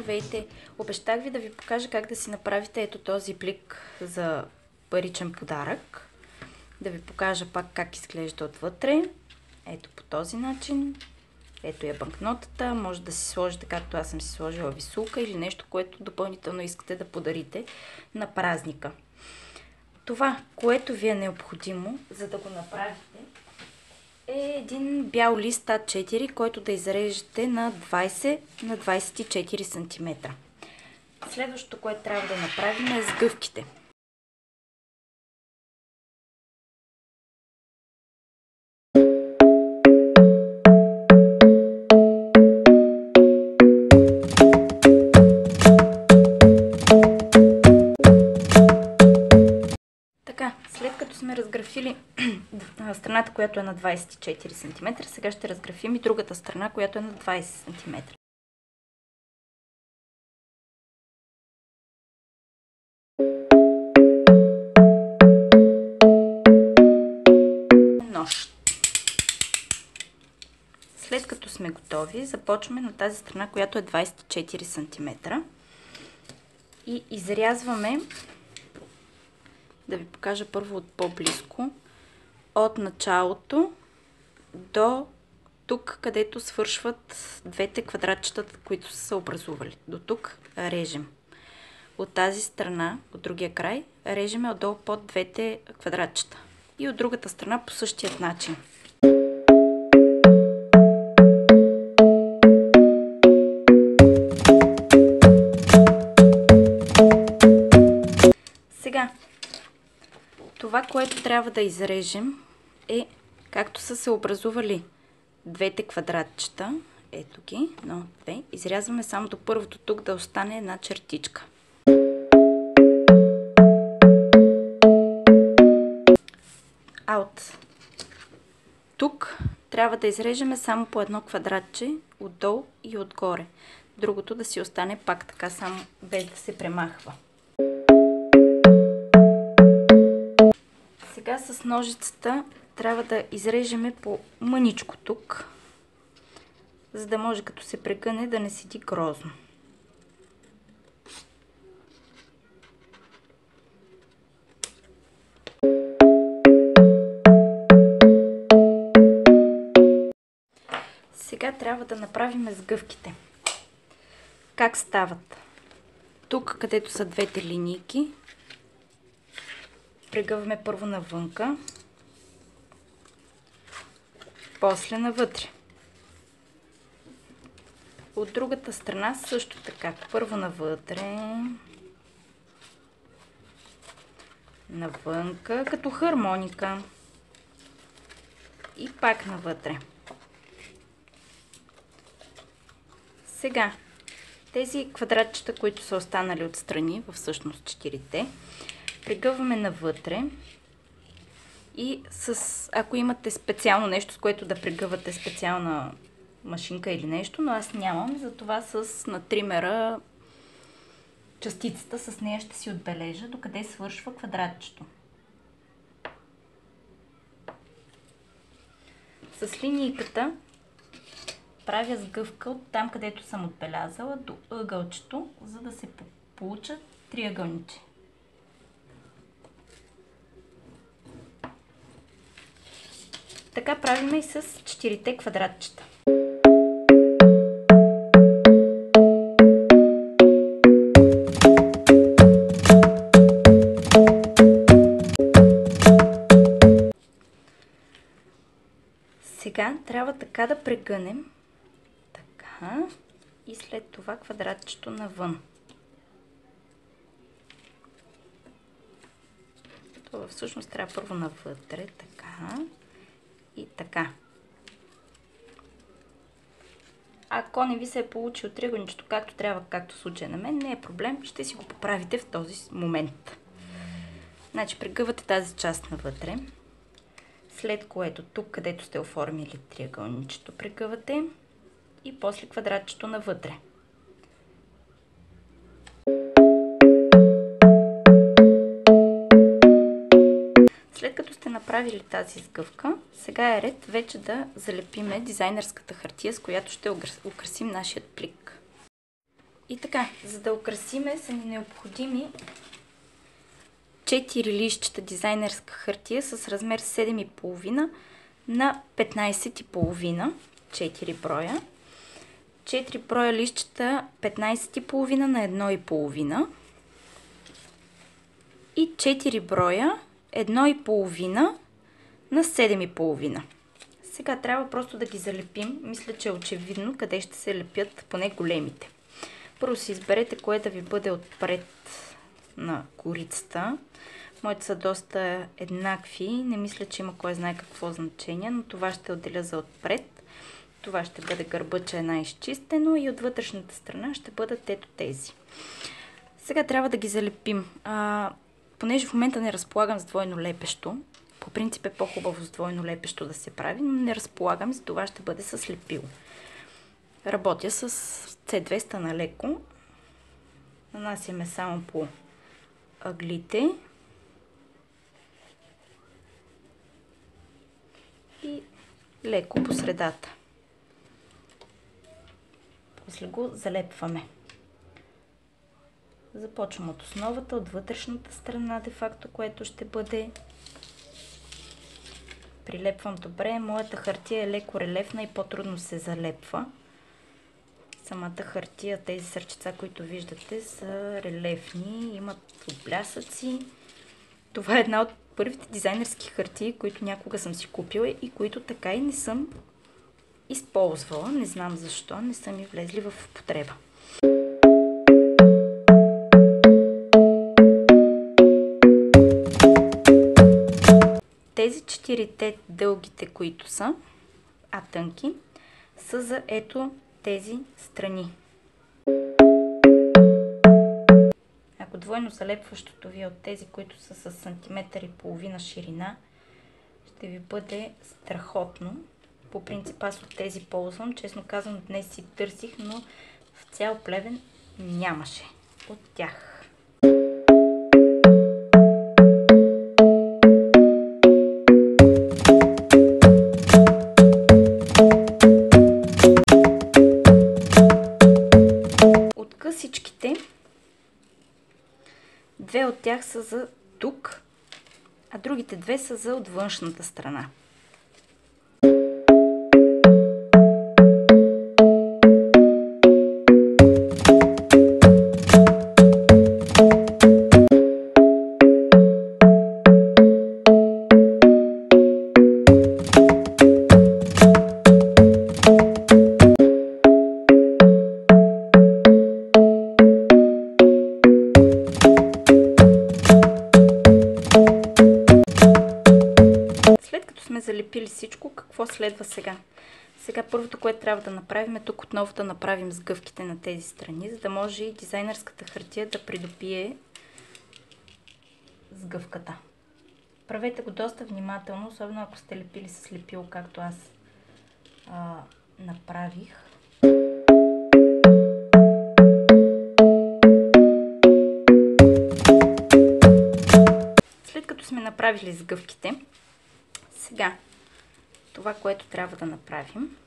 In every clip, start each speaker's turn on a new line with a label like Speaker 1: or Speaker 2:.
Speaker 1: Здравейте! Обещах ви да ви покажа как да си направите ето този плик за паричен подарък. Да ви покажа пак как изглежда отвътре. Ето по този начин. Ето е банкнотата. Може да си сложите, както аз съм си сложила, висулка или нещо, което допълнително искате да подарите на празника. Това, което ви е необходимо, за да го направите, е един бял лист А4, който да изрежете на 20 на 24 см. Следващото, което трябва да направим, е сгъвките. Така, след като сме разграфили страната, която е на 24 см, сега ще разграфим и другата страна, която е на 20 см. Нож. След като сме готови, започваме на тази страна, която е 24 см и изрязваме, да ви покажа първо от по-близко, от началото до тук, където свършват двете квадратчета, които са се образували. До тук режем. От тази страна, от другия край, режеме отдолу под двете квадратчета. И от другата страна по същия начин. Сега, това, което трябва да изрежем е, както са се образували двете квадратчета, ето ги, но две, изрязваме само до първото тук да остане една чертичка. А от тук трябва да изрежеме само по едно квадратче отдолу и отгоре. Другото да си остане пак така, само без да се премахва. Сега с ножицата трябва да изрежеме по мъничко тук, за да може като се прегъне да не седи грозно. Сега трябва да направим сгъвките. Как стават? Тук, където са двете линийки, прегъваме първо навънка, после навътре. От другата страна също така. Първо навътре, навънка, като хармоника. И пак навътре. Сега, тези квадратчета, които са останали отстрани, всъщност 4-те, прегъваме навътре и ако имате специално нещо, с което да прегъвате, специална машинка или нещо, но аз нямам, затова с натримера частицата, с нея ще си отбележа докъде свършва квадратчето. С линийката правя сгъвка от там, където съм отбелязала, до ъгълчето, за да се получат триъгълниче. Така правим и с 4-те квадратчета. Сега трябва така да прегънем, така, и след това квадратчето навън. Това всъщност трябва първо навътре, така и така. Ако не ви се е получил триъгълничето както трябва, както в случая на мен, не е проблем, ще си го поправите в този момент. Значи прегъвате тази част навътре, след което тук, където сте оформили триъгълничето, прегъвате и после квадратчето навътре. След като сте направили тази сгъвка, сега е ред вече да залепиме дизайнерската хартия, с която ще украсим нашия плик. И така, за да украсиме са ни необходими 4 листчета дизайнерска хартия с размер 7,5 на 15,5, 4 броя. 4 броя листчета 15,5 на 1,5 и 4 броя 1,5 на 7,5. Сега трябва просто да ги залепим. Мисля, че е очевидно къде ще се лепят поне големите. Първо си изберете кое да ви бъде отпред на корицата. Моите са доста еднакви. Не мисля, че има кой знае какво значение, но това ще отделя за отпред. Това ще бъде гърбъче изчистено и от вътрешната страна ще бъдат ето тези. Сега трябва да ги залепим. Понеже в момента не разполагам с двойно лепещо, по принцип е по-хубаво с двойно лепещо да се прави, но не разполагам, за това ще бъде с лепило. Работя с C200 на леко. Нанасяме само по ъглите и леко по средата. После го залепваме. Започвам от основата, от вътрешната страна, де-факто, което ще бъде. Прилепвам добре. Моята хартия е леко релефна и по-трудно се залепва. Самата хартия, тези сърчица, които виждате, са релефни, имат отблясъци. Това е една от първите дизайнерски хартии, които някога съм си купила и които така и не съм използвала. Не знам защо, не са ми влезли в употреба. Тези 4-те дългите, които са, тънки, са за ето тези страни. Ако двойно залепващото ви е от тези, които са с сантиметър и половина ширина, ще ви бъде страхотно. По принцип аз от тези ползвам. Честно казвам, днес си търсих, но в цял Плевен нямаше от тях. От късичките, две от тях са за тук, а другите две са за от външната страна. Залепили всичко, какво следва сега? Сега първото, което трябва да направим е тук отново да направим сгъвките на тези страни, за да може и дизайнерската хартия да придобие сгъвката. Правете го доста внимателно, особено ако сте лепили с лепило, както аз направих. След като сме направили сгъвките, сега, това, което трябва да направим,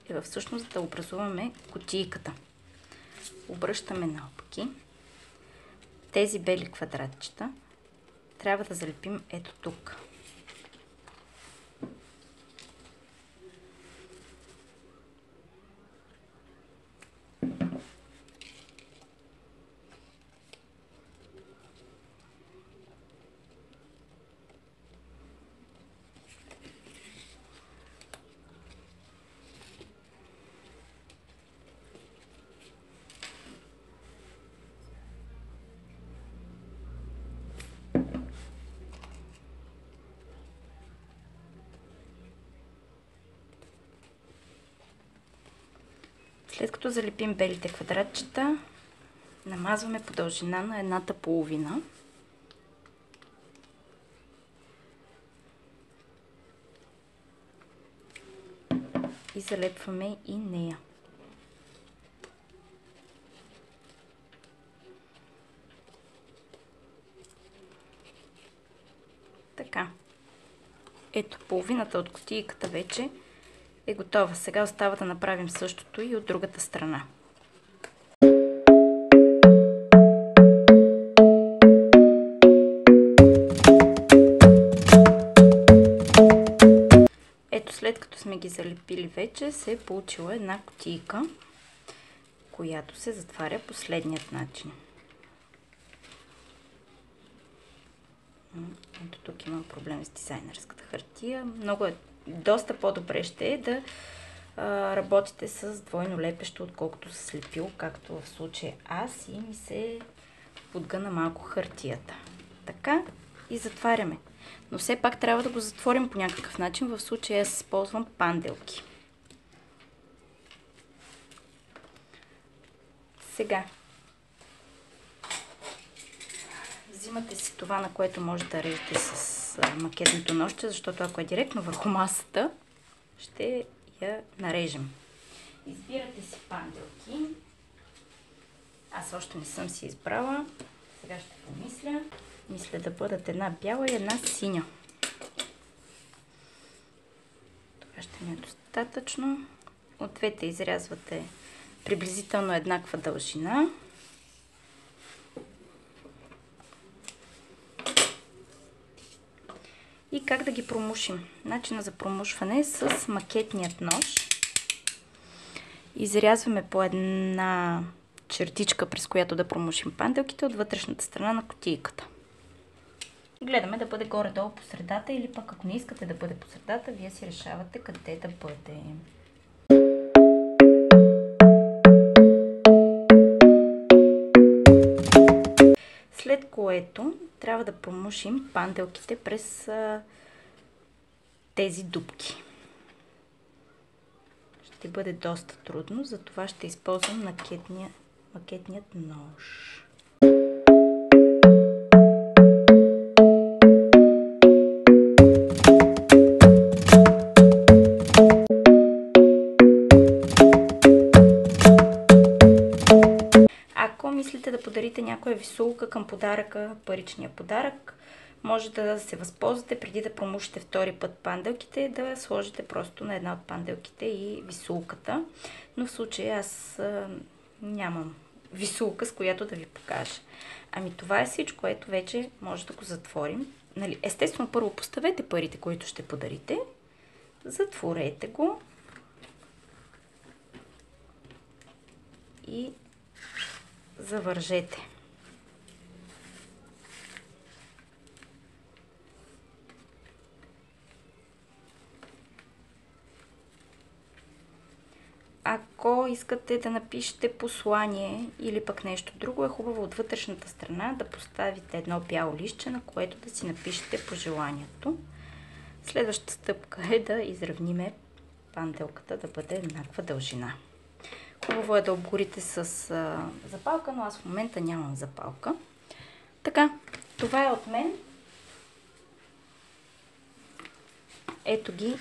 Speaker 1: е всъщност да образуваме кутийката. Обръщаме наопаки. Тези бели квадратчета трябва да залепим ето тук. След като залепим белите квадратчета, намазваме по дължина на едната половина. И залепваме и нея. Така. Ето, половината от кутийката вече е готова. Сега остава да направим същото и от другата страна. ги залепили вече, се е получила една кутийка, която се затваря последният начин. Ето тук има проблем с дизайнерската хартия. Доста по-добре ще е да работите с двойно лепещо, отколкото с лепило, както в случая аз, и ми се подгъна малко хартията. Така и затваряме. Но все пак трябва да го затворим по някакъв начин. В случая аз използвам панделки. Сега взимате си това, на което може да режете с макетното ножче, защото ако е директно върху масата, ще я нарежем. Избирате си панделки. Аз още не съм си избрала. Сега ще помисля. Мисля да бъдат една бяла и една синя. Това ще ми е достатъчно. От двете изрязвате приблизително еднаква дължина. И как да ги промушим? Начина за промушване е с макетният нож. Изрязваме по една чертичка, през която да промушим панделките от вътрешната страна на кутийката. Гледаме да бъде горе-долу по средата, или пък ако не искате да бъде по средата, вие си решавате къде да бъде. След което трябва да промушим панделките през тези дупки. Ще бъде доста трудно, затова ще използвам макетният нож. Ако мислите да подарите някоя висулка към подаръка, паричния подарък, може да се възползвате преди да промушите втори път панделките, да сложите просто на една от панделките и висулката. Но в случая аз нямам висулка, с която да ви покажа. Ами това е всичко, ето вече може да го затворим. Нали, естествено, първо поставете парите, които ще подарите. Затворете го. И завържете. Ако искате да напишете послание или пък нещо друго, е хубаво от вътрешната страна да поставите едно бяло листче, на което да си напишете пожеланието. Следващата стъпка е да изравниме панделката да бъде еднаква дължина. Хубаво е да обгорите с запалка, но аз в момента нямам запалка. Така, това е от мен. Ето ги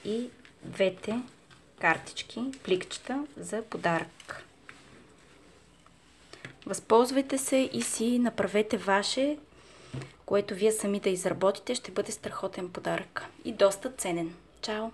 Speaker 1: и двете картички, пликчета за подарък. Възползвайте се и си направете ваше, което вие сами да изработите. Ще бъде страхотен подарък и доста ценен. Чао!